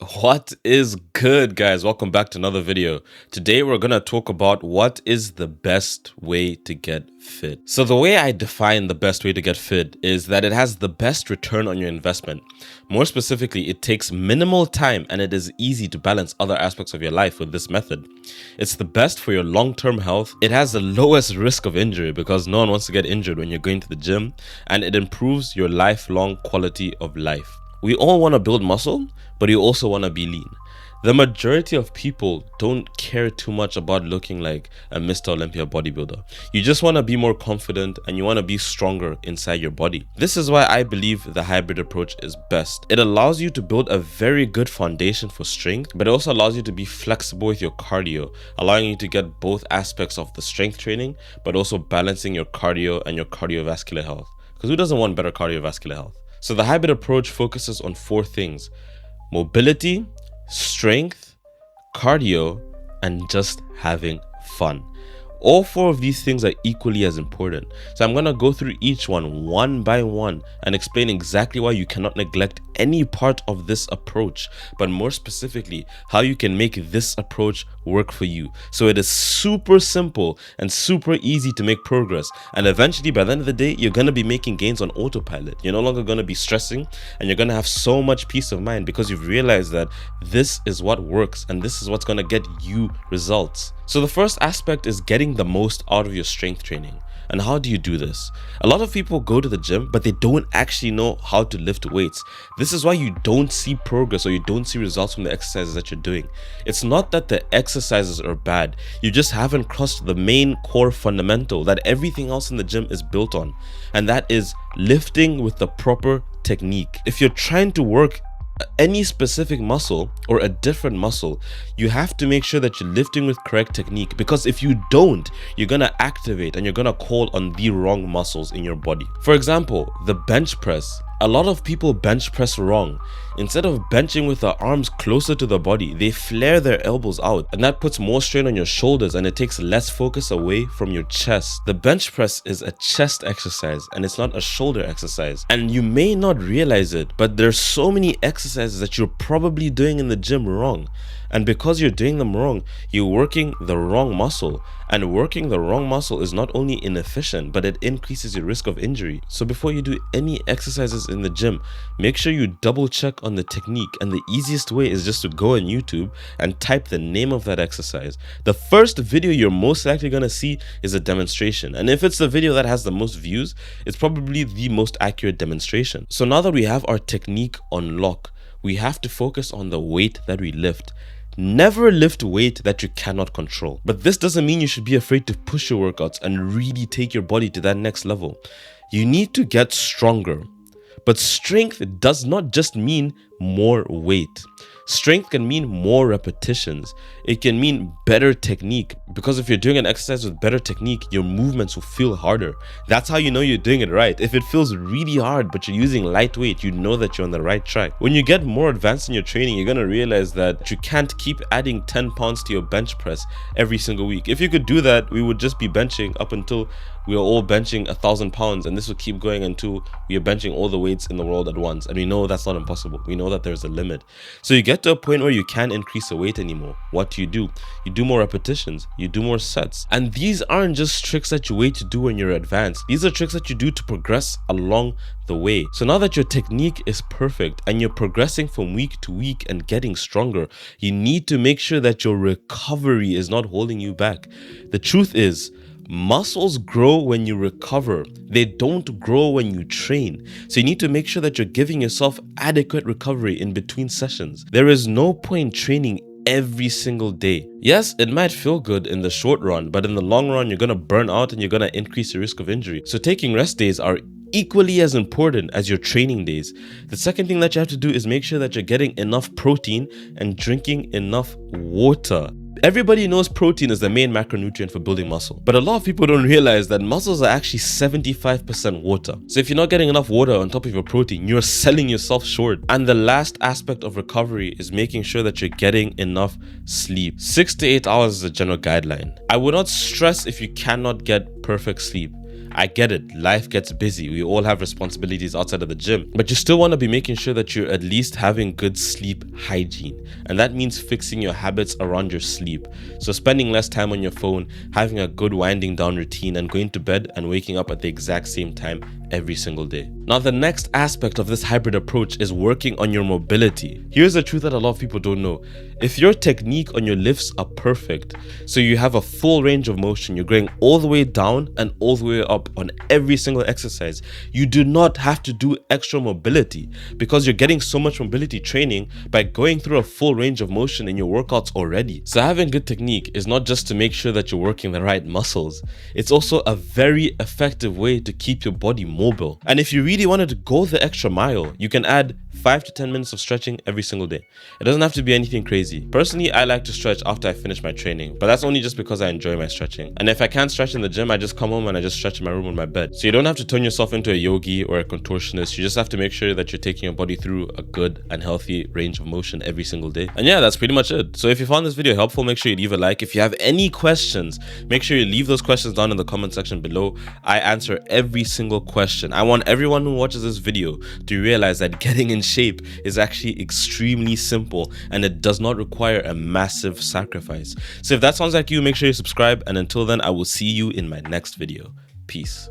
What is good, guys? Welcome back to another video. Today we're going to talk about what is the best way to get fit. So the way I define the best way to get fit is that it has the best return on your investment. More specifically, it takes minimal time and it is easy to balance other aspects of your life with this method. It's the best for your long-term health. It has the lowest risk of injury because no one wants to get injured when you're going to the gym, and it improves your lifelong quality of life. We all want to build muscle, but you also want to be lean. The majority of people don't care too much about looking like a Mr. Olympia bodybuilder. You just want to be more confident and you want to be stronger inside your body. This is why I believe the hybrid approach is best. It allows you to build a very good foundation for strength, but it also allows you to be flexible with your cardio, allowing you to get both aspects of the strength training, but also balancing your cardio and your cardiovascular health. Because who doesn't want better cardiovascular health? So the hybrid approach focuses on 4 things: mobility, strength, cardio, and just having fun. All 4 of these things are equally as important. So I'm going to go through each one by one and explain exactly why you cannot neglect any part of this approach, but more specifically, how you can make this approach work for you. So it is super simple and super easy to make progress. And eventually, by the end of the day, you're going to be making gains on autopilot. You're no longer going to be stressing, and you're going to have so much peace of mind because you've realized that this is what works and this is what's going to get you results. So the first aspect is getting the most out of your strength training. And how do you do this? A lot of people go to the gym, but they don't actually know how to lift weights. This is why you don't see progress or you don't see results from the exercises that you're doing. It's not that the exercises are bad. You just haven't crossed the main core fundamental that everything else in the gym is built on. And that is lifting with the proper technique. If you're trying to work any specific muscle or a different muscle, you have to make sure that you're lifting with correct technique, because if you don't, you're gonna activate and you're gonna call on the wrong muscles in your body. For example, the bench press. A lot of people bench press wrong. Instead of benching with the arms closer to the body, they flare their elbows out, and that puts more strain on your shoulders and it takes less focus away from your chest. The bench press is a chest exercise and it's not a shoulder exercise. And you may not realize it, but there's so many exercises that you're probably doing in the gym wrong. And because you're doing them wrong, you're working the wrong muscle. And working the wrong muscle is not only inefficient, but it increases your risk of injury. So before you do any exercises in the gym, make sure you double check on the technique. And the easiest way is just to go on YouTube and type the name of that exercise. The first video you're most likely going to see is a demonstration. And if it's the video that has the most views, it's probably the most accurate demonstration. So now that we have our technique on lock, we have to focus on the weight that we lift. Never lift weight that you cannot control. But this doesn't mean you should be afraid to push your workouts and really take your body to that next level. You need to get stronger. But strength does not just mean more weight. Strength can mean more repetitions. It can mean better technique, because if you're doing an exercise with better technique, your movements will feel harder. That's how you know you're doing it right. If it feels really hard but you're using light weight, you know that you're on the right track. When you get more advanced in your training, you're going to realize that you can't keep adding 10 pounds to your bench press every single week. If you could do that, we would just be benching up until we are all benching 1,000 pounds, and this will keep going until we are benching all the weights in the world at once. And we know that's not impossible. We know that there's a limit. So you get to a point where you can't increase the weight anymore. What do? You do more repetitions, you do more sets. And these aren't just tricks that you wait to do when you're advanced. These are tricks that you do to progress along the way. So now that your technique is perfect and you're progressing from week to week and getting stronger, you need to make sure that your recovery is not holding you back. The truth is, muscles grow when you recover. They don't grow when you train. So you need to make sure that you're giving yourself adequate recovery in between sessions. There is no point training every single day. Yes, it might feel good in the short run, but in the long run, you're going to burn out and you're going to increase your risk of injury. So taking rest days are equally as important as your training days. The second thing that you have to do is make sure that you're getting enough protein and drinking enough water. Everybody knows protein is the main macronutrient for building muscle, but a lot of people don't realize that muscles are actually 75% water. So if you're not getting enough water on top of your protein, you're selling yourself short. And the last aspect of recovery is making sure that you're getting enough sleep. 6 to 8 hours is a general guideline. I would not stress if you cannot get perfect sleep. I get it, life gets busy. We all have responsibilities outside of the gym, but you still want to be making sure that you're at least having good sleep hygiene. And that means fixing your habits around your sleep. So spending less time on your phone, having a good winding down routine, and going to bed and waking up at the exact same time every single day. Now, the next aspect of this hybrid approach is working on your mobility. Here's the truth that a lot of people don't know. If your technique on your lifts are perfect, so you have a full range of motion, you're going all the way down and all the way up on every single exercise, you do not have to do extra mobility because you're getting so much mobility training by going through a full range of motion in your workouts already. So having good technique is not just to make sure that you're working the right muscles, it's also a very effective way to keep your body mobile. And if you really wanted to go the extra mile, you can add 5 to 10 minutes of stretching every single day. It doesn't have to be anything crazy. Personally, I like to stretch after I finish my training, but that's only just because I enjoy my stretching. And if I can't stretch in the gym, I just come home and I just stretch in my room on my bed. So you don't have to turn yourself into a yogi or a contortionist. You just have to make sure that you're taking your body through a good and healthy range of motion every single day. And yeah, that's pretty much it. So if you found this video helpful, make sure you leave a like. If you have any questions, make sure you leave those questions down in the comment section below. I answer every single question. I want everyone who watches this video to realize that getting in shape is actually extremely simple and it does not require a massive sacrifice. So if that sounds like you, make sure you subscribe, and until then, I will see you in my next video. Peace.